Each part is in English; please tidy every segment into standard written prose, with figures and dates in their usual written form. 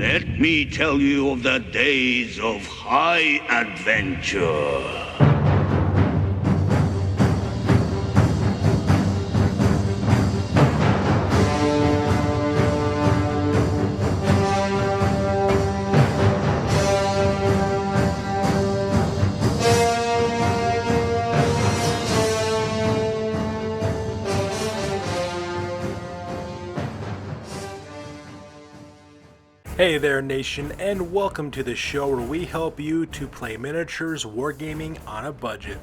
Let me tell you of the days of high adventure. Hey there, nation, and welcome to the show where we help you to play miniatures wargaming on a budget.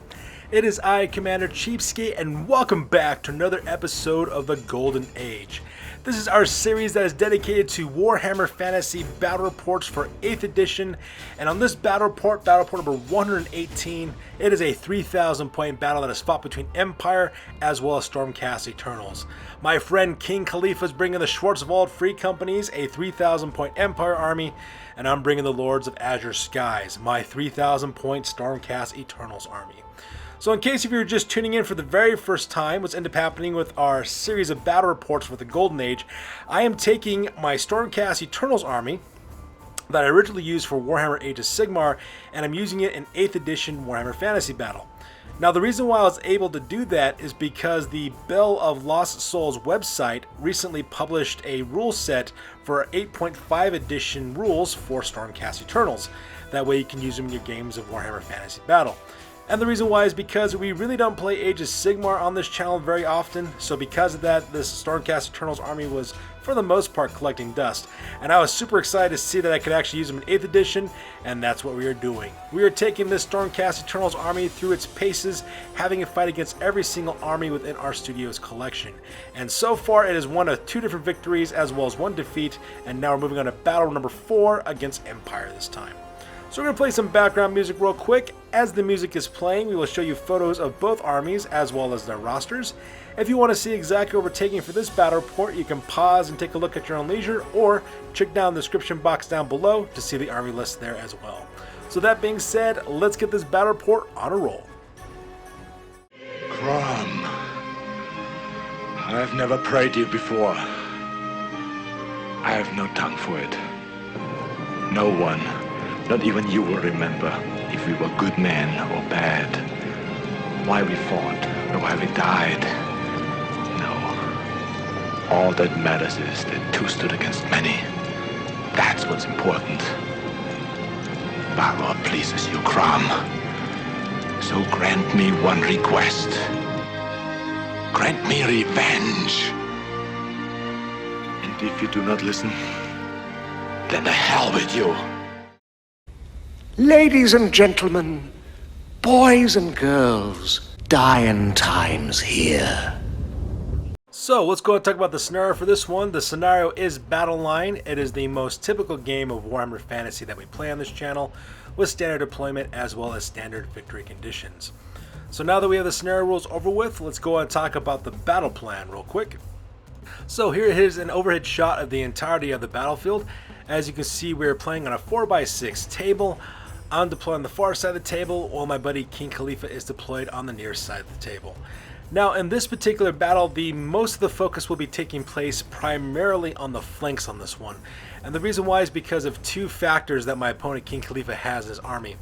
It is I, Commander Cheapskate, and welcome back to another episode of the Golden Age. This is our series that is dedicated to Warhammer Fantasy Battle Reports for 8th edition, and on this battle report number 118, it is a 3,000 point battle that is fought between Empire as well as Stormcast Eternals. My friend King Khalifa is bringing the Schwarzwald Free Companies, a 3,000 point Empire army, and I'm bringing the Lords of Azure Skies, my 3,000 point Stormcast Eternals army. So in case if you're just tuning in for the very first time, what's ended up happening with our series of battle reports with the Golden Age, I am taking my Stormcast Eternals army that I originally used for Warhammer Age of Sigmar, and I'm using it in 8th edition Warhammer Fantasy Battle. Now the reason why I was able to do that is because the Bell of Lost Souls website recently published a rule set for 8.5 edition rules for Stormcast Eternals. That way you can use them in your games of Warhammer Fantasy Battle. And the reason why is because we really don't play Age of Sigmar on this channel very often, so because of that, this Stormcast Eternals army was, for the most part, collecting dust. And I was super excited to see that I could actually use them in 8th edition, and that's what we are doing. We are taking this Stormcast Eternals army through its paces, having it fight against every single army within our studio's collection. And so far, it is one of 2 different victories, as well as 1 defeat, and now we're moving on to battle number 4 against Empire this time. So we're going to play some background music real quick. As the music is playing, we will show you photos of both armies as well as their rosters. If you want to see exactly what we're taking for this battle report, you can pause and take a look at your own leisure, or check down the description box down below to see the army list there as well. So that being said, let's get this battle report on a roll. Crom, I've never prayed you before. I have no tongue for it. No one, not even you, will remember if we were good men or bad, why we fought, or why we died. No. All that matters is that 2 stood against many. That's what's important. Valor pleases you, Crom. So grant me one request. Grant me revenge. And if you do not listen, then the hell with you. Ladies and gentlemen, boys and girls, dying times here. So let's go and talk about the scenario for this one. The scenario is Battle Line. It is the most typical game of Warhammer Fantasy that we play on this channel, with standard deployment as well as standard victory conditions. So now that we have the scenario rules over with, let's go and talk about the battle plan real quick. So here is an overhead shot of the entirety of the battlefield. As you can see, we're playing on a 4x6 table. I'm deployed on the far side of the table, while my buddy King Khalifa is deployed on the near side of the table. Now in this particular battle, most of the focus will be taking place primarily on the flanks on this one. And the reason why is because of 2 factors that my opponent King Khalifa has in his army.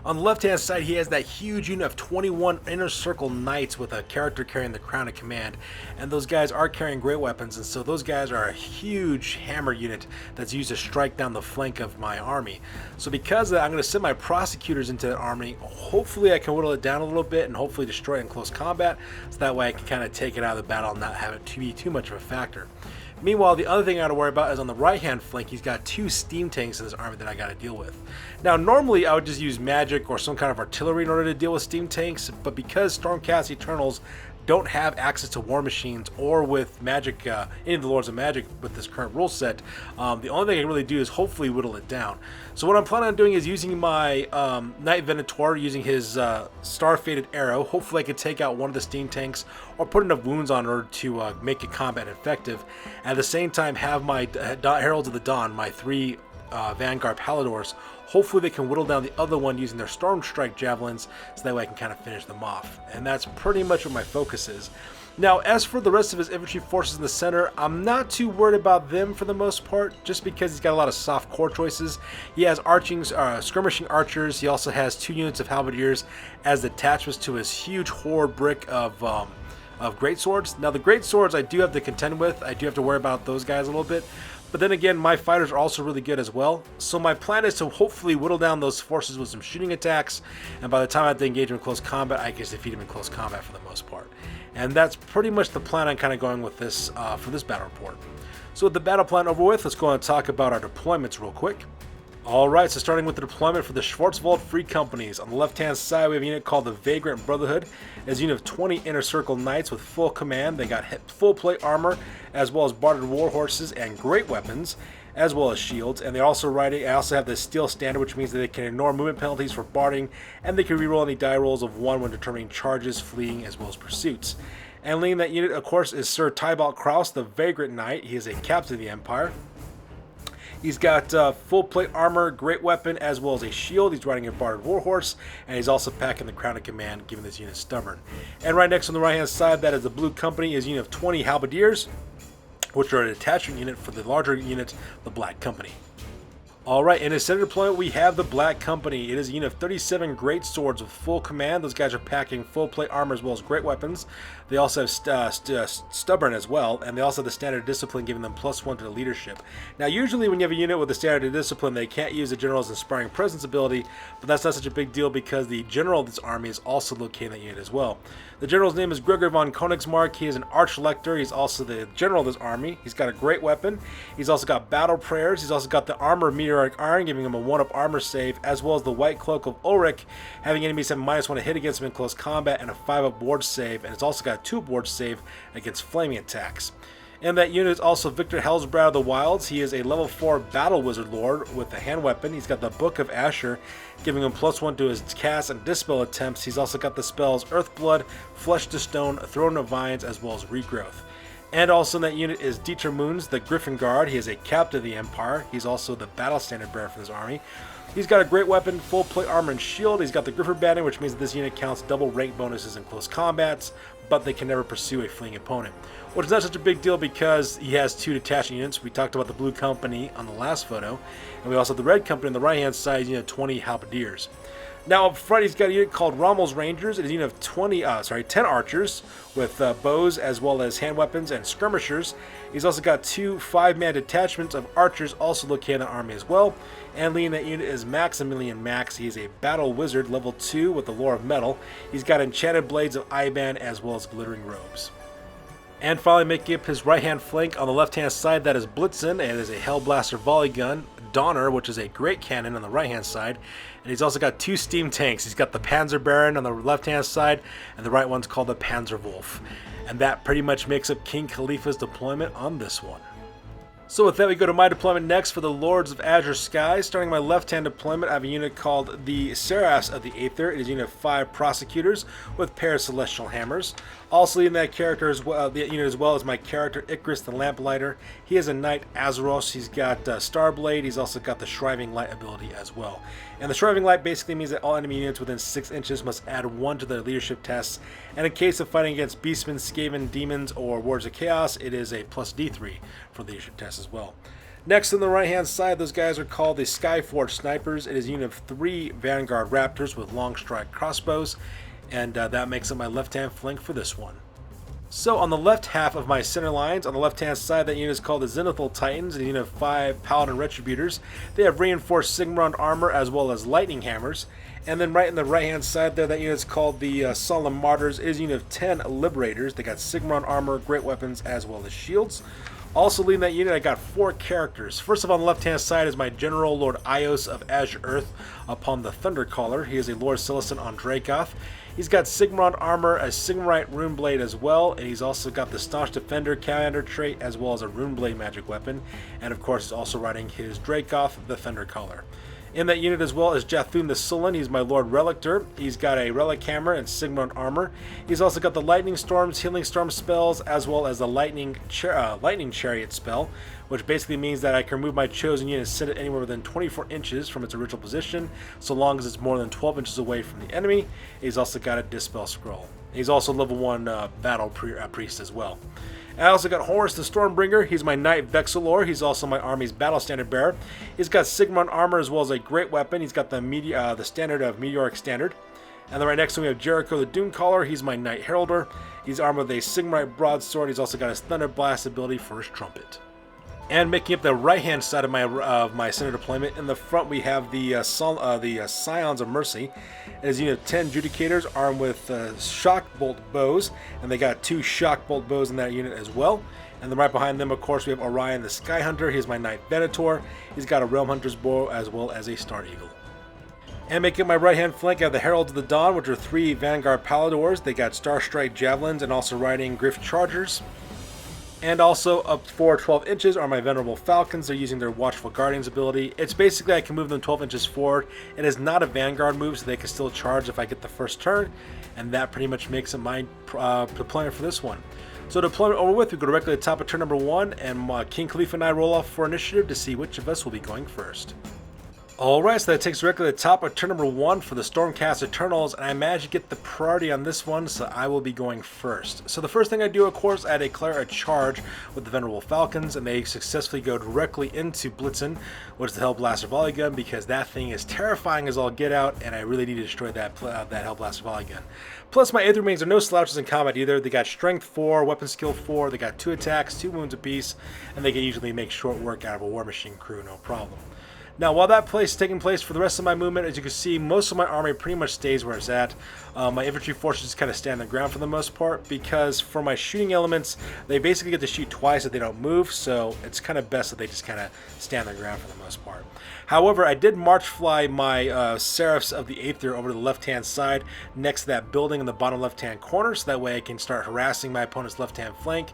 On the left hand side, he has that huge unit of 21 inner circle knights with a character carrying the crown of command, and those guys are carrying great weapons, and so those guys are a huge hammer unit that's used to strike down the flank of my army. So because of that, I'm going to send my prosecutors into that army. Hopefully I can whittle it down a little bit and hopefully destroy it in close combat, so that way I can kind of take it out of the battle and not have it to be too much of a factor. Meanwhile, the other thing I got to worry about is on the right-hand flank, he's got 2 steam tanks in his army that I got to deal with. Now, normally I would just use magic or some kind of artillery in order to deal with steam tanks, but because Stormcast Eternals don't have access to war machines or with magic, any of the Lords of Magic with this current rule set, the only thing I can really do is hopefully whittle it down. So what I'm planning on doing is using my Knight Venator, using his Star-Fated Arrow. Hopefully I can take out one of the steam tanks or put enough wounds on her to make it combat effective. At the same time, have my Heralds of the Dawn, my 3 Vanguard Paladors. Hopefully they can whittle down the other one using their Storm Strike Javelins, so that way I can kind of finish them off. And that's pretty much what my focus is. Now, as for the rest of his infantry forces in the center, I'm not too worried about them for the most part, just because he's got a lot of soft core choices. He has skirmishing archers. He also has 2 units of halberdiers as attachments to his huge horde brick of great swords. Now, the great swords I do have to contend with. I do have to worry about those guys a little bit. But then again, my fighters are also really good as well. So my plan is to hopefully whittle down those forces with some shooting attacks. And by the time I have to engage him in close combat, I can defeat him in close combat for the most part. And that's pretty much the plan I'm kind of going with this for this battle report. So with the battle plan over with, let's go and talk about our deployments real quick. Alright, so starting with the deployment for the Schwarzwald Free Companies. On the left-hand side, we have a unit called the Vagrant Brotherhood. It's a unit of 20 Inner Circle Knights with full command. They got full plate armor, as well as barded war horses and great weapons, as well as shields. And they're also riding. I also have the Steel Standard, which means that they can ignore movement penalties for barding, and they can reroll any die rolls of 1 when determining charges, fleeing, as well as pursuits. And leading that unit, of course, is Sir Tybalt Kraus, the Vagrant Knight. He is a captain of the Empire. He's got full plate armor, great weapon, as well as a shield. He's riding a barded warhorse, and he's also packing the Crown of Command, giving this unit stubborn. And right next on the right-hand side, that is the Blue Company, is a unit of 20 halberdiers, which are a detachment unit for the larger unit, the Black Company. Alright, in his center deployment, we have the Black Company. It is a unit of 37 great swords with full command. Those guys are packing full plate armor as well as great weapons. They also have stubborn as well, and they also have the standard discipline, giving them +1 to the leadership. Now, usually when you have a unit with the standard discipline, they can't use the general's inspiring presence ability, but that's not such a big deal because the general of this army is also located in that unit as well. The general's name is Gregor von Konigsmarck. He is an Lector. He's also the general of this army. He's got a great weapon. He's also got battle prayers. He's also got the armor of Meteoric Iron, giving him a 1-up armor save, as well as the white cloak of Ulric, having enemies have -1 to hit against him in close combat, and a 5-up ward save, and it's also got a 2-up ward save against flaming attacks. In that unit is also Viktor Helsbraad of the Wilds. He is a level 4 battle wizard lord with a hand weapon. He's got the Book of Ashur, giving him +1 to his cast and dispel attempts. He's also got the spells Earthblood, Flesh to Stone, Throne of Vines, as well as Regrowth. And also in that unit is Dieter Munz, the Griffon Guard. He is a captain of the Empire. He's also the battle standard bearer for this army. He's got a great weapon, full plate armor and shield. He's got the Griffon Banding, which means that this unit counts double rank bonuses in close combats, but they can never pursue a fleeing opponent. Which is not such a big deal because he has 2 detachment units. We talked about the Blue Company on the last photo, and we also have the Red Company on the right-hand side, 20 halberdiers. Now up front, he's got a unit called Rommel's Rangers. It is a unit of 10 archers with bows as well as hand weapons and skirmishers. He's also got 2 5-man detachments of archers also located in the army as well. And leading that unit is Maximilian Max. He's a battle wizard, level 2 with the Lore of Metal. He's got enchanted blades of Iban as well as glittering robes. And finally, making up his right-hand flank on the left-hand side, that is Blitzen. It is a Hellblaster volley gun. Donner, which is a great cannon on the right-hand side. And he's also got 2 steam tanks. He's got the Panzer Baron on the left-hand side, and the right one's called the Panzer Wolf. And that pretty much makes up King Khalifa's deployment on this one. So with that, we go to my deployment next for the Lords of Azure Skies. Starting my left-hand deployment, I have a unit called the Seraphs of the Aether. It is a unit of 5 prosecutors with pair of celestial hammers. Also in that character as well, the unit as well as my character Icarus the Lamplighter. He is a Knight Azeros. He's got Starblade. He's also got the Shriving Light ability as well. And the Shriving Light basically means that all enemy units within 6 inches must add 1 to their leadership tests. And in case of fighting against Beastmen, Skaven, Demons, or Wards of Chaos, it is a +D3 for leadership tests as well. Next on the right hand side, those guys are called the Skyforge Snipers. It is a unit of 3 Vanguard Raptors with long strike crossbows, and that makes up my left hand flank for this one. So on the left half of my center lines, on the left hand side, that unit is called the Zenithal Titans, a unit of 5 Paladin Retributors. They have reinforced Sigmund armor as well as lightning hammers. And then right in the right hand side there, that unit is called the Solemn Martyrs. It is a unit of 10 Liberators. They got Sigmund armor, great weapons, as well as shields. Also leading that unit, I got 4 characters. First of all, on the left-hand side is my General Lord Ios of Azure Earth upon the Thundercaller. He is a Lord Celestin on Dracoth. He's got Sigmund armor, a Sigmarite Runeblade as well, and he's also got the Staunch Defender Commander trait as well as a Runeblade magic weapon. And of course, he's also riding his Dracoth, the Thundercaller. In that unit as well is Jathun the Sullen. He's my Lord Relictor. He's got a Relic Hammer and Sigmund armor. He's also got the Lightning Storms, Healing Storm spells, as well as the Lightning Chariot spell, which basically means that I can remove my chosen unit and set it anywhere within 24 inches from its original position, so long as it's more than 12 inches away from the enemy. He's also got a Dispel Scroll. He's also level 1 battle priest as well. I also got Horus the Stormbringer. He's my Knight Vexilor. He's also my army's battle standard bearer. He's got Sigmund armor as well as a great weapon. He's got the standard of Meteoric standard. And then right next to him we have Jericho the Doomcaller. He's my Knight Heralder. He's armored with a Sigmarite broadsword. He's also got his Thunder Blast ability for his trumpet. And making up the right-hand side of my center deployment, in the front we have the Scions of Mercy. It is a unit of 10 Judicators armed with Shock Bolt bows, and they got 2 Shock Bolt bows in that unit as well. And then right behind them, of course, we have Orion the Sky Hunter. He's my Knight Venator. He's got a Realm Hunter's bow as well as a Star Eagle. And making up my right-hand flank, I have the Heralds of the Dawn, which are 3 Vanguard Paladors. They got Starstrike Javelins and also riding Griff Chargers. And also up for 12 inches are my Venerable Falcons. They're using their Watchful Guardians ability. It's basically I can move them 12 inches forward. It is not a Vanguard move, so they can still charge if I get the first turn. And that pretty much makes it my deployment for this one. So deployment over with, we go directly to the top of turn number 1, and King Khalifa and I roll off for initiative to see which of us will be going first. Alright, so that takes directly to the top of turn number 1 for the Stormcast Eternals, and I managed to get the priority on this one, so I will be going first. So the first thing I do, of course, I declare a charge with the Venerable Falcons, and they successfully go directly into Blitzen, which is the Hellblaster Volley Gun, because that thing is terrifying as all get out, and I really need to destroy that Hellblaster Volley Gun. Plus, my Aether Wings are no slouches in combat either. They got Strength 4, Weapon Skill 4, they got 2 attacks, 2 wounds apiece, and they can usually make short work out of a War Machine crew, no problem. Now, while that is taking place for the rest of my movement, as you can see, most of my army pretty much stays where it's at. My infantry forces kind of stand on the ground for the most part, because for my shooting elements, they basically get to shoot twice if they don't move, so it's kind of best that they just kind of stand on the ground for the most part. However, I did march fly my Seraphs of the Aether over to the left-hand side next to that building in the bottom left-hand corner, so that way I can start harassing my opponent's left-hand flank.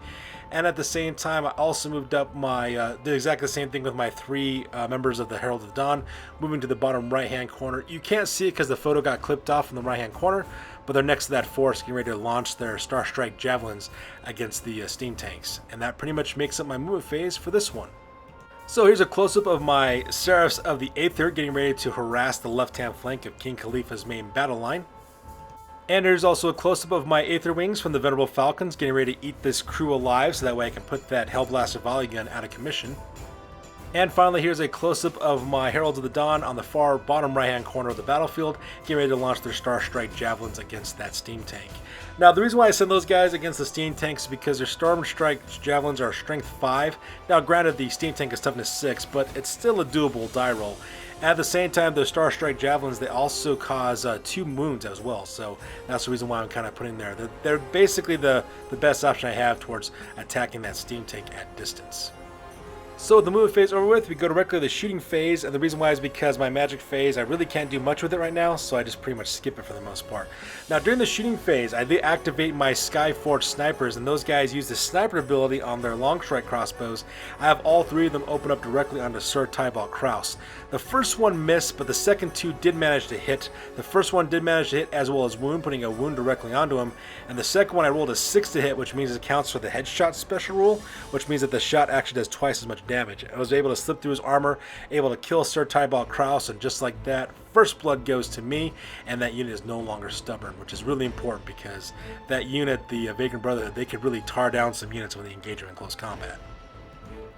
And at the same time, I also moved up did exactly the same thing with my 3 members of the Herald of the Dawn, moving to the bottom right-hand corner. You can't see it because the photo got clipped off from the right-hand corner, but they're next to that forest getting ready to launch their Starstrike Javelins against the steam tanks. And that pretty much makes up my movement phase for this one. So here's a close-up of my Seraphs of the Aether getting ready to harass the left-hand flank of King Khalifa's main battle line. And there's also a close-up of my Aether Wings from the Venerable Falcons getting ready to eat this crew alive, so that way I can put that Hellblaster Volley Gun out of commission. And finally, here's a close-up of my Heralds of the Dawn on the far bottom right-hand corner of the battlefield, getting ready to launch their Starstrike Javelins against that steam tank. Now, the reason why I send those guys against the steam tanks is because their Stormstrike Javelins are Strength 5. Now, granted, the steam tank is Toughness 6, but it's still a doable die roll. At the same time, the Starstrike Javelins, they also cause 2 wounds as well, so that's the reason why I'm kind of putting there. They're basically the best option I have towards attacking that steam tank at distance. So with the movement phase over with, we go directly to the shooting phase, and the reason why is because my magic phase, I really can't do much with it right now, so I just pretty much skip it for the most part. Now during the shooting phase, I activate my Skyforged snipers, and those guys use the sniper ability on their long strike crossbows. I have all 3 of them open up directly onto Sir Tybalt Kraus. The first one missed, but the second 2 did manage to hit. The first one did manage to hit as well as wound, putting a wound directly onto him, and the second one I rolled a 6 to hit, which means it counts for the headshot special rule, which means that the shot actually does twice as much damage. I was able to slip through his armor, able to kill Sir Tybalt Kraus, and just like that, first blood goes to me, and that unit is no longer stubborn, which is really important because that unit, the Vagrant Brotherhood, they could really tar down some units when they engage them in close combat.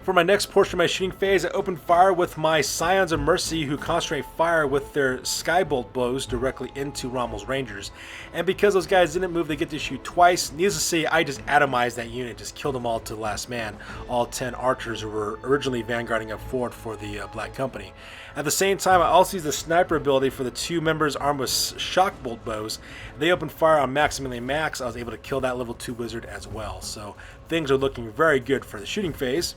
For my next portion of my shooting phase, I open fire with my Scions of Mercy, who concentrate fire with their Skybolt blows directly into Rommel's Rangers. And because those guys didn't move, they get to shoot twice. Needless to say, I just atomized that unit, just killed them all to the last man, all 10 archers who were originally vanguarding up forward for the Black Company. At the same time, I also use the sniper ability for the 2 members armed with shock bolt bows. They opened fire on Maximilian Max. I was able to kill that level 2 wizard as well. So things are looking very good for the shooting phase.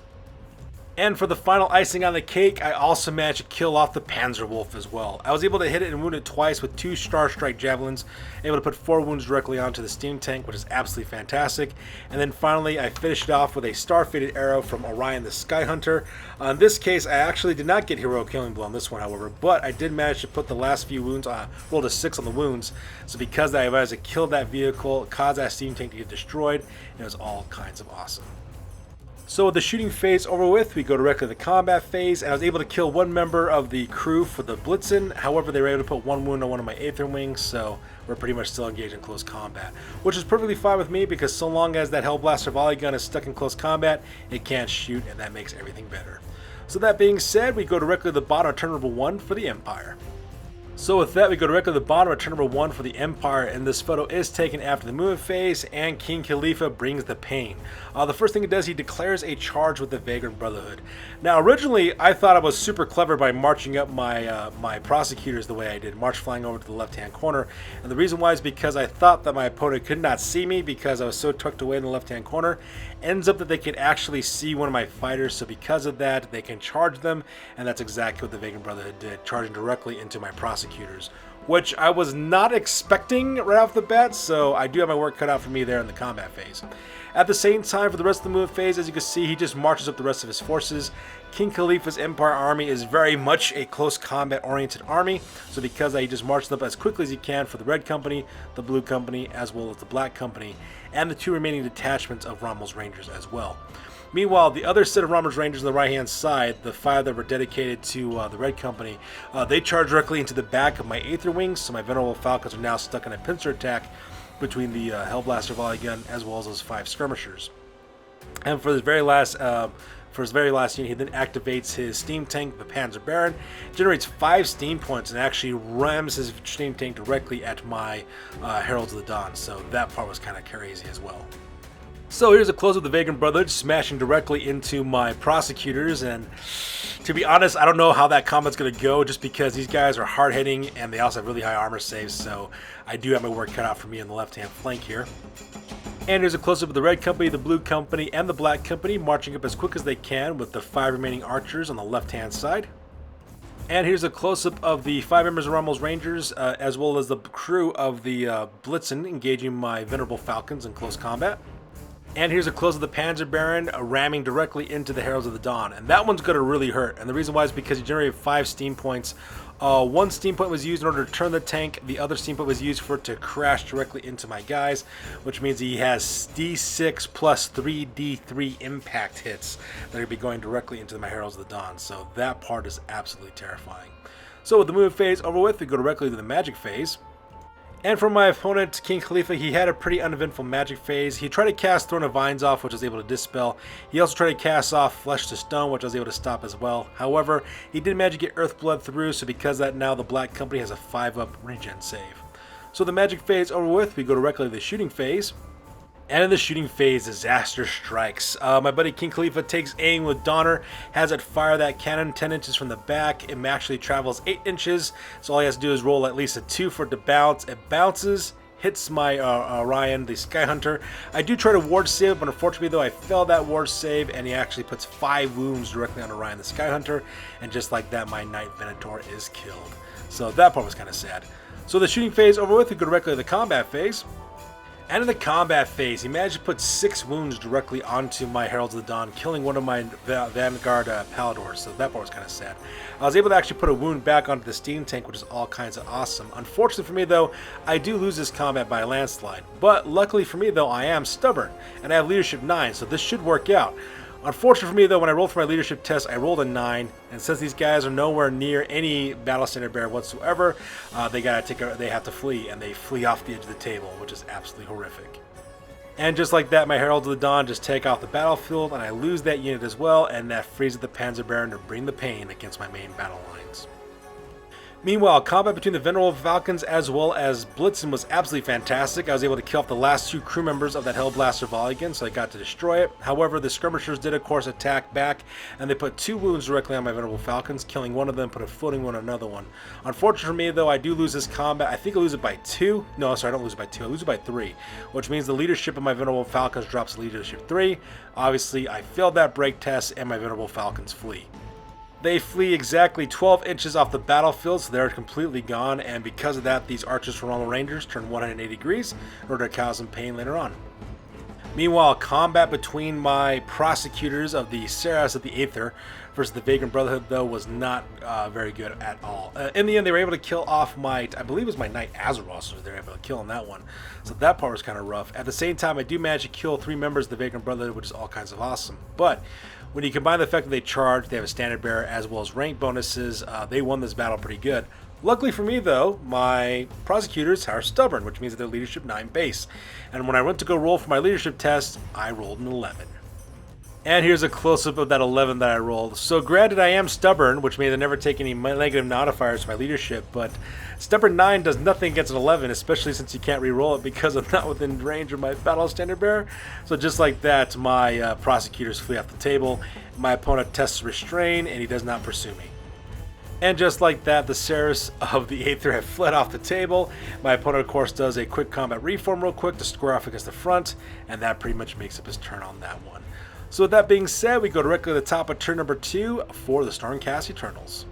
And for the final icing on the cake, I also managed to kill off the Panzerwolf as well. I was able to hit it and wound it twice with 2 Starstrike Javelins, able to put 4 wounds directly onto the steam tank, which is absolutely fantastic. And then finally, I finished off with a Star-Fated arrow from Orion the Sky Hunter. In this case, I actually did not get Heroic Killing Blow on this one, however, but I did manage to put the last few wounds on, rolled a 6 on the wounds. So because I managed to kill that vehicle, caused that steam tank to get destroyed, it was all kinds of awesome. So with the shooting phase over with, we go directly to the combat phase, and I was able to kill one member of the crew for the Blitzen. However, they were able to put one wound on one of my Aether Wings, so we're pretty much still engaged in close combat. Which is perfectly fine with me, because so long as that Hellblaster volley gun is stuck in close combat, it can't shoot, and that makes everything better. So that being said, we go directly to the bottom of turn number 1 for the Empire. So with that, we go directly to the bottom of turn number 1 for the Empire, and this photo is taken after the movement phase, and King Khalifa brings the pain. The first thing he does, he declares a charge with the Vagrant Brotherhood. Now, originally, I thought I was super clever by marching up my my prosecutors the way I did, march flying over to the left-hand corner, and the reason why is because I thought that my opponent could not see me because I was so tucked away in the left-hand corner. Ends up that they could actually see one of my fighters, so because of that, they can charge them, and that's exactly what the Vagrant Brotherhood did, charging directly into my prosecutors, which I was not expecting right off the bat, so I do have my work cut out for me there in the combat phase. At the same time, for the rest of the move phase, as you can see, he just marches up the rest of his forces. King Khalifa's Empire army is very much a close combat oriented army, so because he just marches up as quickly as he can for the Red Company, the Blue Company, as well as the Black Company, and the 2 remaining detachments of Rommel's Rangers as well. Meanwhile, the other set of Rommel's Rangers on the right-hand side, the 5 that were dedicated to the Red Company, they charge directly into the back of my Aether Wings, so my Venerable Falcons are now stuck in a pincer attack between the Hellblaster volley gun as well as those 5 skirmishers. And for his very last unit, he then activates his steam tank, the Panzer Baron, generates 5 steam points, and actually rams his steam tank directly at my Heralds of the Dawn, so that part was kind of crazy as well. So here's a close of the Vagrant Brotherhood smashing directly into my prosecutors, and to be honest, I don't know how that combat's going to go, just because these guys are hard-hitting and they also have really high armor saves, so I do have my work cut out for me on the left-hand flank here. And here's a close-up of the Red Company, the Blue Company, and the Black Company marching up as quick as they can with the 5 remaining archers on the left-hand side. And here's a close-up of the 5 members of Rommel's Rangers, as well as the crew of the Blitzen engaging my Venerable Falcons in close combat. And here's a close of the Panzer Baron ramming directly into the Heralds of the Dawn. And that one's going to really hurt. And the reason why is because he generated 5 steam points. 1 steam point was used in order to turn the tank. The other steam point was used for it to crash directly into my guys, which means he has D6 plus 3D3 impact hits that are going to be going directly into my Heralds of the Dawn. So that part is absolutely terrifying. So with the movement phase over with, we go directly to the magic phase. And for my opponent, King Khalifa, he had a pretty uneventful magic phase. He tried to cast Throne of Vines off, which I was able to dispel. He also tried to cast off Flesh to Stone, which I was able to stop as well. However, he did manage to get Earthblood through, so because of that, now the Black Company has a 5-up regen save. So the magic phase over with, we go directly to the shooting phase. And in the shooting phase, disaster strikes. My buddy King Khalifa takes aim with Donner, has it fire that cannon 10 inches from the back. It actually travels 8 inches, so all he has to do is roll at least a 2 for it to bounce. It bounces, hits my Orion, the Sky Hunter. I do try to ward save, but unfortunately though, I failed that ward save, and he actually puts 5 wounds directly on Orion, the Sky Hunter, and just like that, my Knight Venator is killed. So that part was kind of sad. So the shooting phase over with, we go directly to the combat phase. And in the combat phase, he managed to put 6 wounds directly onto my Heralds of the Dawn, killing one of my Vanguard Paladors, so that part was kind of sad. I was able to actually put a wound back onto the steam tank, which is all kinds of awesome. Unfortunately for me, though, I do lose this combat by a landslide. But luckily for me, though, I am stubborn, and I have Leadership 9, so this should work out. Unfortunately for me, though, when I rolled for my leadership test, I rolled a 9, and since these guys are nowhere near any battle standard bearer whatsoever, they have to flee, and they flee off the edge of the table, which is absolutely horrific. And just like that, my Heralds of the Dawn just take off the battlefield, and I lose that unit as well, and that frees the Panzer Baron to bring the pain against my main battle lines. Meanwhile, combat between the Venerable Falcons as well as Blitzen was absolutely fantastic. I was able to kill off the last 2 crew members of that Hellblaster volley gun, so I got to destroy it. However, the skirmishers did, of course, attack back, and they put 2 wounds directly on my Venerable Falcons, killing one of them, put a floating one on another one. Unfortunately for me, though, I do lose this combat. I think I lose it by 2. No, sorry, I don't lose it by 2. I lose it by 3, which means the leadership of my Venerable Falcons drops to leadership 3. Obviously, I failed that break test, and my Venerable Falcons flee. They flee exactly 12 inches off the battlefield, so they're completely gone, and because of that, these archers from Rommel Rangers turn 180 degrees in order to cause them pain later on. Meanwhile, combat between my prosecutors of the Saras of the Aether versus the Vagrant Brotherhood, though, was not very good at all. In the end, they were able to kill off my, I believe it was my Knight Azeroth, so they were able to kill on that one. So that part was kind of rough. At the same time, I do manage to kill 3 members of the Vagrant Brotherhood, which is all kinds of awesome. But when you combine the fact that they charge, they have a standard bearer, as well as rank bonuses, they won this battle pretty good. Luckily for me, though, my prosecutors are stubborn, which means that they're leadership 9 base. And when I went to go roll for my leadership test, I rolled an 11. And here's a close-up of that 11 that I rolled. So granted, I am stubborn, which means I never take any negative modifiers to my leadership, but stubborn 9 does nothing against an 11, especially since you can't re-roll it because I'm not within range of my battle standard bearer. So just like that, my prosecutors flee off the table. My opponent tests restrain, and he does not pursue me. And just like that, the Saras of the Aether have fled off the table. My opponent, of course, does a quick combat reform real quick to square off against the front, and that pretty much makes up his turn on that one. So with that being said, we go directly to the top of turn number 2 for the Stormcast Eternals.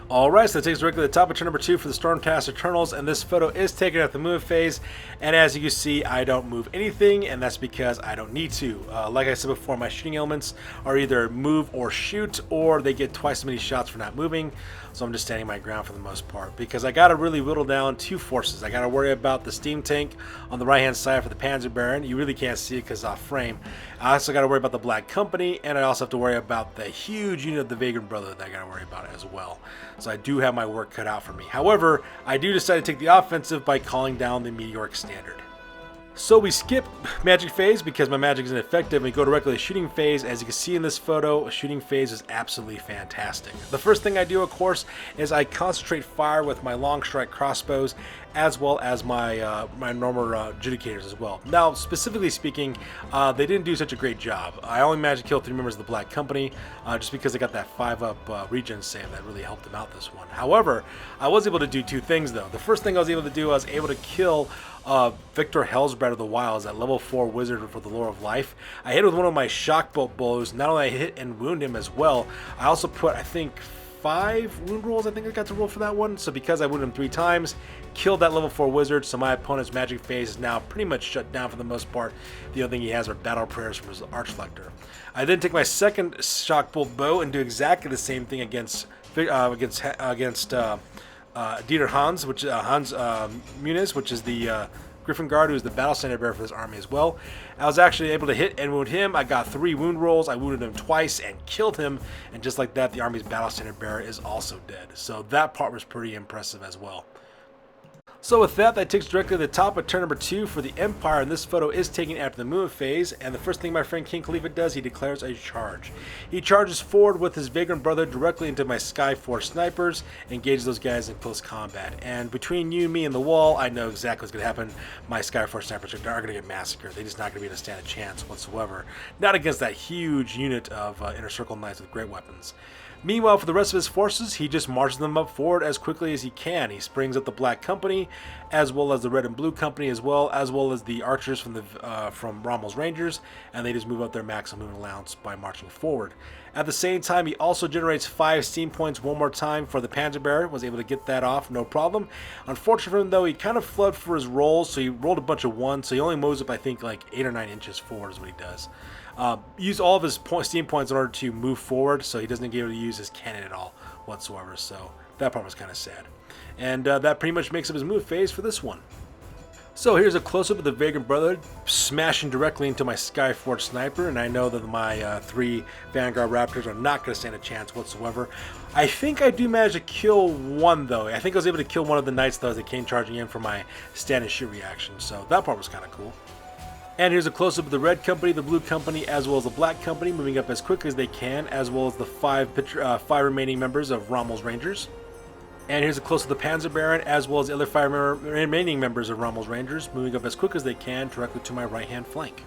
Alright, so that takes us directly to the top of turn number 2 for the Stormcast Eternals, and this photo is taken at the move phase, and as you can see, I don't move anything, and that's because I don't need to. Like I said before, my shooting elements are either move or shoot, or they get twice as many shots for not moving, so I'm just standing my ground for the most part, because I gotta really whittle down 2 forces. I gotta worry about the steam tank on the right hand side for the Panzer Baron. You really can't see it because it's off frame. I also gotta worry about the Black Company, and I also have to worry about the huge unit of the Vagrant Brotherhood that I gotta worry about as well. So I do have my work cut out for me. However, I do decide to take the offensive by calling down the Meteoric standard. So we skip magic phase because my magic isn't effective, and we go directly to shooting phase. As you can see in this photo, shooting phase is absolutely fantastic. The first thing I do, of course, is I concentrate fire with my long strike crossbows, as well as my my normal adjudicators as well. Now, specifically speaking, they didn't do such a great job. I only managed to kill 3 members of the Black Company, just because they got that 5-up regen save that really helped them out this one. However, I was able to do 2 things though. The first thing I was able to do, I was able to kill Viktor Helsbraad of the Wilds, that level 4 wizard for the Lore of Life. I hit with one of my shock bolt blows. Not only I hit and wound him as well, I also put, I think, 5 wound rolls I think I got to roll for that one. So because I wounded him 3 times, killed that level 4 wizard, so my opponent's magic phase is now pretty much shut down for the most part. The only thing he has are battle prayers from his Lector. I then take my second shock bolt bow and do exactly the same thing against Dieter Hans, which Munz, which is the Griffon guard, who is the battle standard bearer for this army as well. I was actually able to hit and wound him. I got 3 wound rolls. I wounded him twice and killed him, and just like that, the army's battle standard bearer is also dead. So that part was pretty impressive as well. So with that, that takes directly to the top of turn number 2 for the Empire, and this photo is taken after the move phase, and the first thing my friend King Khalifa does, he declares a charge. He charges forward with his Vagrant Brother directly into my Skyforce snipers, engages those guys in close combat, and between you, me, and the wall, I know exactly what's going to happen. My Skyforce snipers are going to get massacred. They're just not going to be able to stand a chance whatsoever. Not against that huge unit of Inner Circle Knights with great weapons. Meanwhile, for the rest of his forces, he just marches them up forward as quickly as he can. He springs up the Black Company, as well as the Red and Blue Company, as well as the archers from Rommel's Rangers, and they just move up their maximum movement allowance by marching forward. At the same time, he also generates 5 steam points one more time for the Panzer Bearer. Was able to get that off, no problem. Unfortunately for him, though, he kind of flubbed for his rolls, so he rolled a bunch of 1s, so he only moves up, I think, like 8 or 9 inches forward is what he does. Use all of his steam points in order to move forward, so he doesn't get able to use his cannon at all whatsoever, so that part was kind of sad. And that pretty much makes up his move phase for this one. So here's a close-up of the Vagrant Brotherhood smashing directly into my Skyforce sniper, and I know that my 3 Vanguard Raptors are not going to stand a chance whatsoever. I think I do manage to kill 1 though. I think I was able to kill one of the Knights though as they came charging in for my stand and shoot reaction, so that part was kind of cool. And here's a close-up of the Red Company, the Blue Company, as well as the Black Company, moving up as quickly as they can, as well as the 5 remaining members of Rommel's Rangers. And here's a close-up of the Panzer Baron, as well as the other 5 remaining members of Rommel's Rangers, moving up as quick as they can directly to my right-hand flank.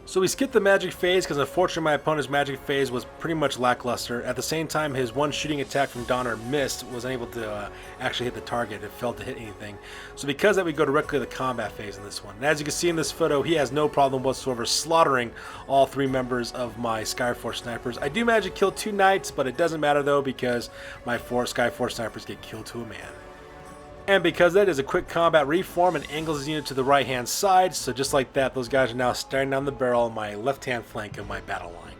So we skipped the magic phase because unfortunately my opponent's magic phase was pretty much lackluster. At the same time, his 1 shooting attack from Donner missed, was unable to actually hit the target. It failed to hit anything. So because of that, we go directly to the combat phase in this one. And as you can see in this photo, he has no problem whatsoever slaughtering all 3 members of my Skyforce snipers. I do manage to kill 2 Knights, but it doesn't matter though because my 4 Skyforce snipers get killed to a man. And because that is a quick combat reform and angles his unit to the right hand side, so just like that, those guys are now staring down the barrel on my left hand flank of my battle line.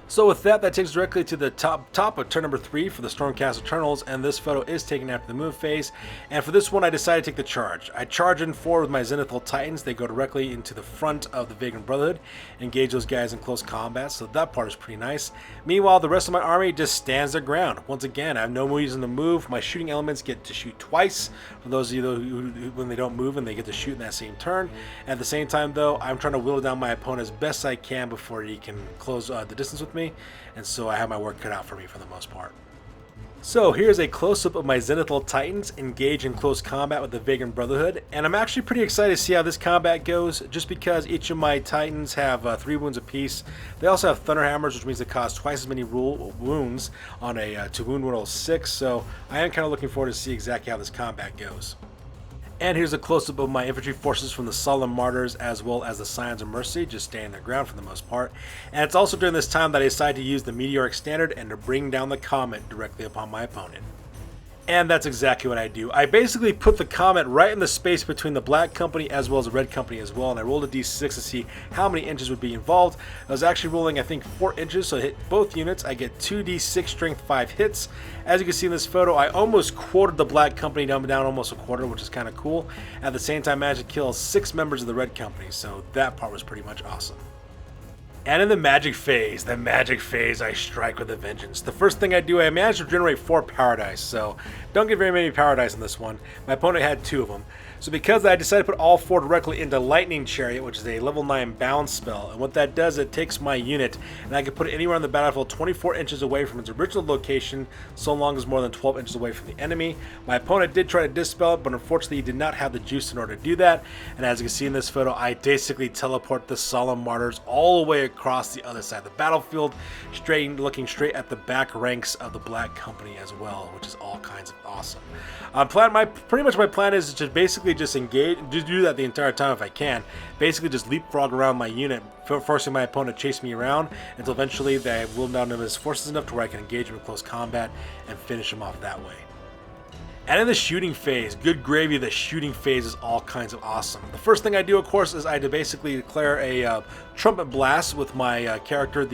So with that, that takes us directly to the top of turn number 3 for the Stormcast Eternals, and this photo is taken after the move phase. And for this one, I decided to take the charge. I charge in forward with my Zenithal Titans. They go directly into the front of the Vagrant Brotherhood, engage those guys in close combat, so that part is pretty nice. Meanwhile, the rest of my army just stands their ground. Once again, I have no reason to move. My shooting elements get to shoot twice, for those of you who when they don't move and they get to shoot in that same turn. At the same time, though, I'm trying to whittle down my opponent as best I can before he can close the distance with me. And so I have my work cut out for me for the most part. So here's a close-up of my Zenithal Titans engage in close combat with the Vagrant Brotherhood, and I'm actually pretty excited to see how this combat goes, just because each of my Titans have 3 wounds apiece. They also have Thunder Hammers, which means they cause twice as many wounds on a to wound roll 6, so I am kind of looking forward to see exactly how this combat goes. And here's a close-up of my infantry forces from the Solemn Martyrs as well as the Scions of Mercy, just staying their ground for the most part. And it's also during this time that I decided to use the Meteoric Standard and to bring down the Comet directly upon my opponent. And that's exactly what I do. I basically put the Comet right in the space between the Black Company as well as the Red Company as well, and I rolled a d6 to see how many inches would be involved. I was actually rolling, I think, 4 inches, so I hit both units. I get 2d6 strength 5 hits. As you can see in this photo, I almost quartered the Black Company down almost a quarter, which is kind of cool. At the same time, I managed to kill 6 members of the Red Company, so that part was pretty much awesome. And in the magic phase, I strike with a vengeance. The first thing I do, I managed to generate 4 power dice, so don't get very many power dice in this one. My opponent had 2 of them. So because I decided to put all 4 directly into Lightning Chariot, which is a level 9 bound spell, and what that does, it takes my unit, and I can put it anywhere on the battlefield 24 inches away from its original location, so long as more than 12 inches away from the enemy. My opponent did try to dispel it, but unfortunately he did not have the juice in order to do that, and as you can see in this photo, I basically teleport the Solemn Martyrs all the way across the other side of the battlefield, looking straight at the back ranks of the Black Company as well, which is all kinds of awesome. Pretty much my plan is to basically just engage, just do that the entire time if I can. Basically just leapfrog around my unit, forcing my opponent to chase me around until eventually they will down his forces enough to where I can engage him in close combat and finish him off that way. And in the shooting phase, good gravy, the shooting phase is all kinds of awesome. The first thing I do, of course, is I basically declare a trumpet blast with my character,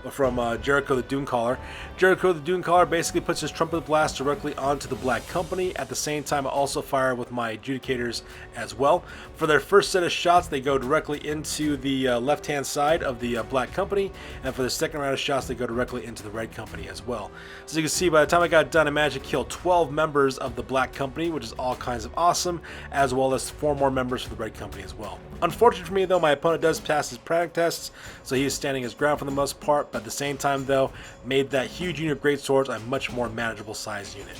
from Jericho the Doomcaller. Jericho the Doomcaller basically puts his trumpet blast directly onto the Black Company. At the same time, I also fire with my Adjudicators as well. For their first set of shots, they go directly into the left-hand side of the Black Company, and for the second round of shots, they go directly into the Red Company as well. So you can see, by the time I got done, I managed to kill 12 members of the Black Company, which is all kinds of awesome, as well as 4 more members for the Red Company as well. Unfortunately for me, though, my opponent does pass his pranic tests, so he is standing his ground for the most part, but at the same time, though, made that huge unit of greatswords a much more manageable sized unit.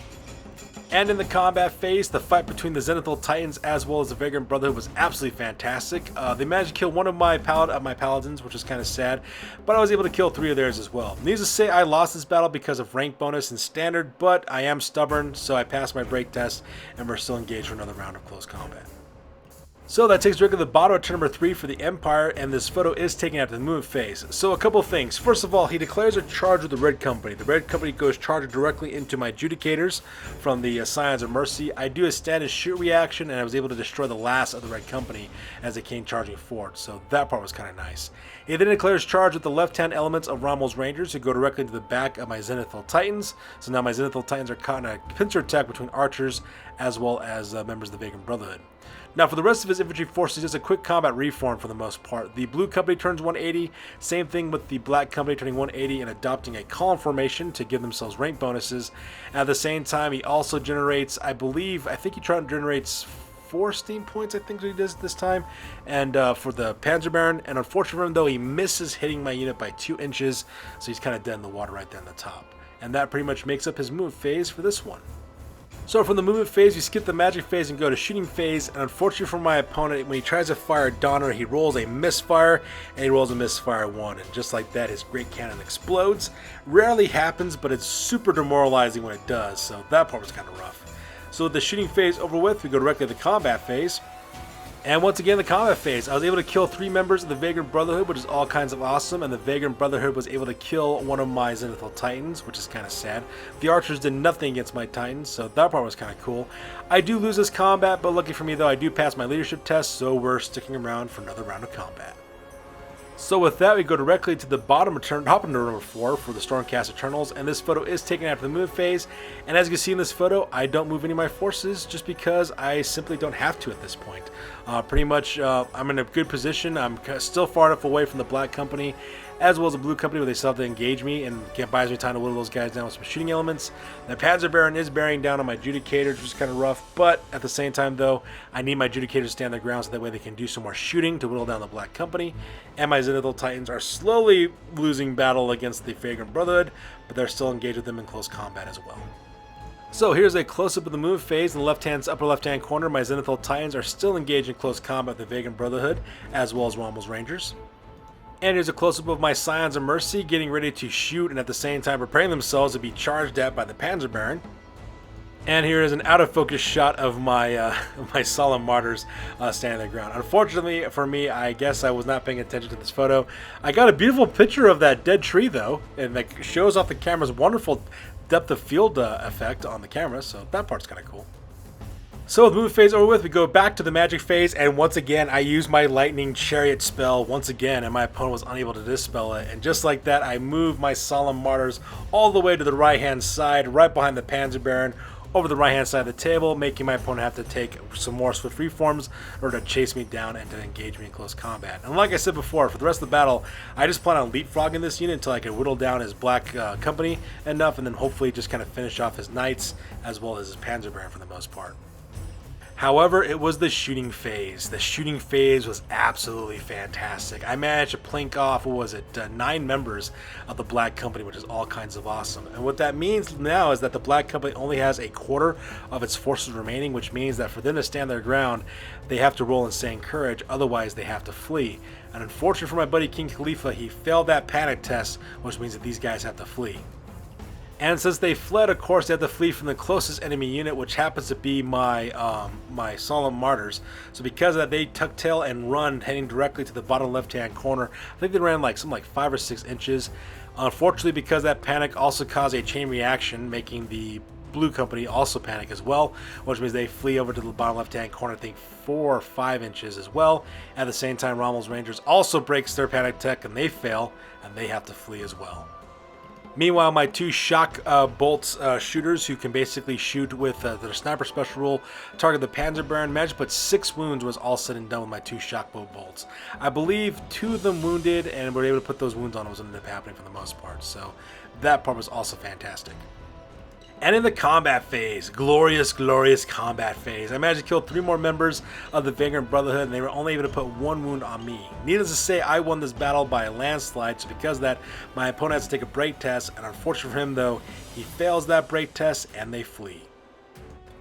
And in the combat phase, the fight between the Zenithal Titans as well as the Vagrant Brotherhood was absolutely fantastic. They managed to kill one of my paladins, which was kind of sad, but I was able to kill 3 of theirs as well. Needless to say, I lost this battle because of rank bonus and standard, but I am stubborn, so I passed my break test, and we're still engaged for another round of close combat. So that takes directly to the bottom of turn number 3 for the Empire, and this photo is taken after the movement phase. So a couple of things. First of all, he declares a charge with the Red Company. The Red Company goes charging directly into my Adjudicators from the Scions of Mercy. I do a stand and shoot reaction, and I was able to destroy the last of the Red Company as they came charging forward, so that part was kind of nice. He then declares charge with the left-hand elements of Rommel's Rangers, who go directly to the back of my Zenithal Titans. So now my Zenithal Titans are caught in a pincer attack between archers as well as members of the Vagrant Brotherhood. Now for the rest of his infantry forces, it's a quick combat reform for the most part. The Blue Company turns 180, same thing with the Black Company turning 180 and adopting a column formation to give themselves rank bonuses. At the same time, he also generates, I think he generates 4 steam points, I think he does this time, and for the Panzer Baron, and unfortunately for him though, he misses hitting my unit by 2 inches, so he's kind of dead in the water right there on the top. And that pretty much makes up his move phase for this one. So from the movement phase, we skip the magic phase and go to shooting phase, and unfortunately for my opponent, when he tries to fire Donner, he rolls a misfire, and he rolls a misfire 1, and just like that, his great cannon explodes. Rarely happens, but it's super demoralizing when it does, so that part was kind of rough. So with the shooting phase over with, we go directly to the combat phase. And once again, the combat phase. I was able to kill 3 members of the Vagrant Brotherhood, which is all kinds of awesome, and the Vagrant Brotherhood was able to kill one of my Zenithal Titans, which is kind of sad. The archers did nothing against my Titans, so that part was kind of cool. I do lose this combat, but lucky for me though, I do pass my leadership test, so we're sticking around for another round of combat. So with that, we go directly to the bottom return, hop into number 4 for the Stormcast Eternals, and this photo is taken after the move phase. And as you can see in this photo, I don't move any of my forces just because I simply don't have to at this point. Pretty much, I'm in a good position. I'm still far enough away from the Black Company, as well as the Blue Company, where they still have to engage me and buys me time to whittle those guys down with some shooting elements. The Panzer Baron is bearing down on my Judicators, which is kind of rough, but at the same time, though, I need my Judicators to stand their ground so that way they can do some more shooting to whittle down the Black Company. And my Zenithal Titans are slowly losing battle against the Vagrant Brotherhood, but they're still engaged with them in close combat as well. So here's a close-up of the move phase. In the upper left-hand corner, my Zenithal Titans are still engaged in close combat with the Vagrant Brotherhood, as well as Rommel's Rangers. And here's a close-up of my Scions of Mercy getting ready to shoot and at the same time preparing themselves to be charged at by the Panzer Baron. And here is an out-of-focus shot of my my Solemn Martyrs standing their ground. Unfortunately for me, I guess I was not paying attention to this photo. I got a beautiful picture of that dead tree though, and that shows off the camera's wonderful depth of field effect on the camera, so that part's kind of cool. So with the move phase over with, we go back to the magic phase, and once again, I use my lightning chariot spell once again, and my opponent was unable to dispel it. And just like that, I move my Solemn Martyrs all the way to the right-hand side, right behind the Panzer Baron, over the right-hand side of the table, making my opponent have to take some more swift reforms in order to chase me down and to engage me in close combat. And like I said before, for the rest of the battle, I just plan on leapfrogging this unit until I can whittle down his Black Company enough, and then hopefully just kind of finish off his Knights as well as his Panzer Baron for the most part. However, it was the shooting phase. The shooting phase was absolutely fantastic. I managed to plink off, 9 members of the Black Company, which is all kinds of awesome. And what that means now is that the Black Company only has a quarter of its forces remaining, which means that for them to stand their ground, they have to roll insane courage, otherwise they have to flee. And unfortunately for my buddy King Khalifa, he failed that panic test, which means that these guys have to flee. And since they fled, of course, they had to flee from the closest enemy unit, which happens to be my my Solemn Martyrs. So because of that, they tuck tail and run, heading directly to the bottom left-hand corner. I think they ran something like 5 or 6 inches. Unfortunately, because that panic also caused a chain reaction, making the Blue Company also panic as well, which means they flee over to the bottom left-hand corner, I think 4 or 5 inches as well. At the same time, Rommel's Rangers also breaks their panic tech, and they fail, and they have to flee as well. Meanwhile, my 2 shock bolts shooters, who can basically shoot with their sniper special rule, target the Panzer Baron, managed to put 6 wounds was all said and done with my 2 shock bolt bolts. I believe 2 of them wounded, and were able to put those wounds on what ended up happening for the most part. So that part was also fantastic. And in the combat phase, glorious, glorious combat phase, I managed to kill 3 more members of the Vagrant Brotherhood, and they were only able to put 1 wound on me. Needless to say, I won this battle by a landslide, so because of that, my opponent has to take a break test, and unfortunately for him though, he fails that break test, and they flee.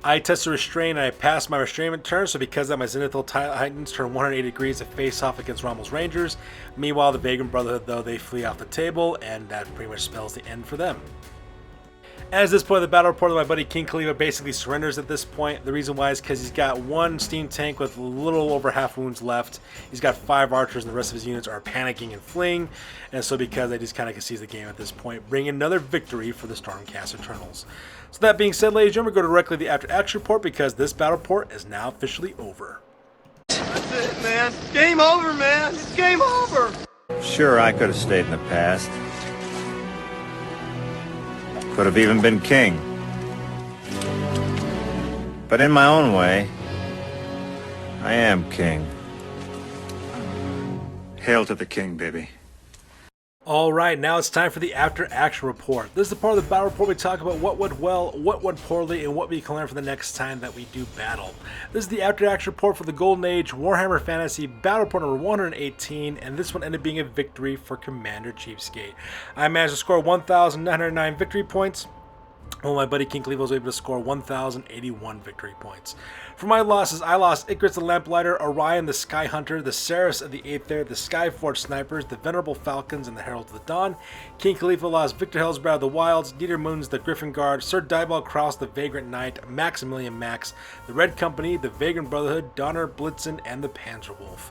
I test a restrain, and I pass my restrainment turn, so because of that, my Zenithal Titans turn 180 degrees to face off against Rommel's Rangers. Meanwhile, the Vagrant Brotherhood though, they flee off the table, and that pretty much spells the end for them. As this point of the battle report, my buddy King Khalifa basically surrenders at this point. The reason why is because he's got 1 steam tank with a little over half wounds left. He's got 5 archers, and the rest of his units are panicking and fleeing. And so because I just kind of concedes the game at this point, bring another victory for the Stormcast Eternals. So that being said, ladies and gentlemen, go directly to the after action report, because this battle report is now officially over. That's it, man. Game over, man. It's game over. Sure, I could have stayed in the past. Could have even been king. But in my own way, I am king. Hail to the king, baby. Alright, now it's time for the after action report. This is the part of the battle report we talk about what went well, what went poorly, and what we can learn for the next time that we do battle. This is the after action report for the Golden Age Warhammer Fantasy Battle Report number 118, and this one ended being a victory for Commander Cheapskate. I managed to score 1,909 victory points. Well, my buddy King Khalifa was able to score 1,081 victory points. For my losses, I lost Icarus the Lamplighter, Orion the Sky Hunter, the Ceres of the Aether, the Skyforged Snipers, the Venerable Falcons, and the Heralds of the Dawn. King Khalifa lost Viktor Helsbraad of the Wilds, Dieter Munz the Griffon Guard, Sir Diebald Kraus the Vagrant Knight, Maximilian Max, the Red Company, the Vagrant Brotherhood, Donner Blitzen, and the Panzerwolf.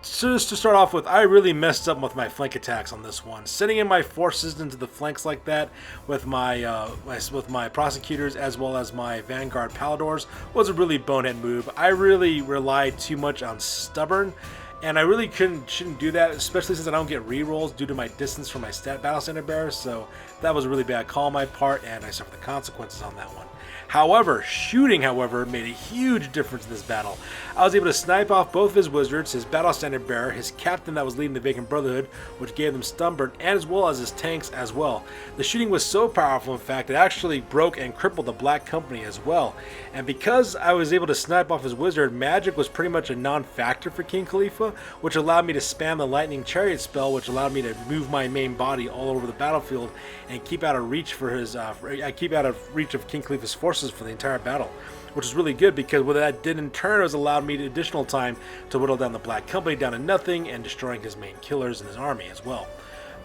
So just to start off with, I really messed up with my flank attacks on this one. Sending in my forces into the flanks like that with my prosecutors as well as my Vanguard Paladors was a really bonehead move. I really relied too much on stubborn, and I really shouldn't do that, especially since I don't get rerolls due to my distance from my battle standard bearers. So that was a really bad call on my part, and I suffered the consequences on that one. However, shooting, made a huge difference in this battle. I was able to snipe off both of his wizards, his battle standard bearer, his captain that was leading the Vagrant Brotherhood, which gave them stun, and as well as his tanks as well. The shooting was so powerful, in fact, it actually broke and crippled the Black Company as well. And because I was able to snipe off his wizard, magic was pretty much a non-factor for King Khalifa, which allowed me to spam the Lightning Chariot spell, which allowed me to move my main body all over the battlefield and keep out of reach for his reach of King Khalifa's forces for the entire battle, which is really good because what that did in turn was allowed me additional time to whittle down the Black Company down to nothing and destroying his main killers and his army as well.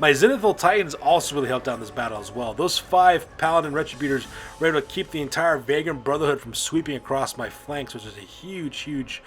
My Zenithal Titans also really helped out in this battle as well. Those 5 Paladin Retributors were able to keep the entire Vagrant Brotherhood from sweeping across my flanks, which is a huge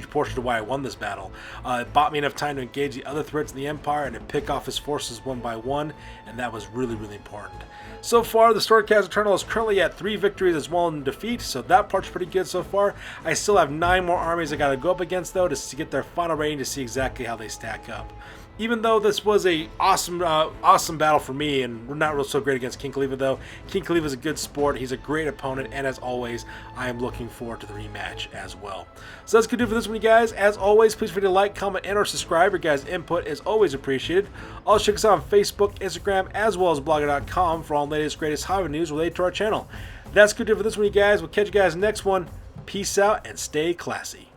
portion of why I won this battle. It bought me enough time to engage the other threats in the Empire and to pick off his forces one by one, and that was really important. So far, the Stormcast Eternals is currently at 3 victories as well in defeat, so that part's pretty good so far. I still have 9 more armies I gotta go up against though to get their final rating to see exactly how they stack up. Even though this was a awesome battle for me, and we're not real so great against King Khalifa though. King Khalifa is a good sport, he's a great opponent, and as always, I am looking forward to the rematch as well. So that's gonna do for this one, you guys. As always, please feel free to like, comment, and or subscribe. Your guys' input is always appreciated. Also check us out on Facebook, Instagram, as well as blogger.com for all the latest, greatest hobby news related to our channel. That's gonna do for this one, you guys. We'll catch you guys next one. Peace out and stay classy.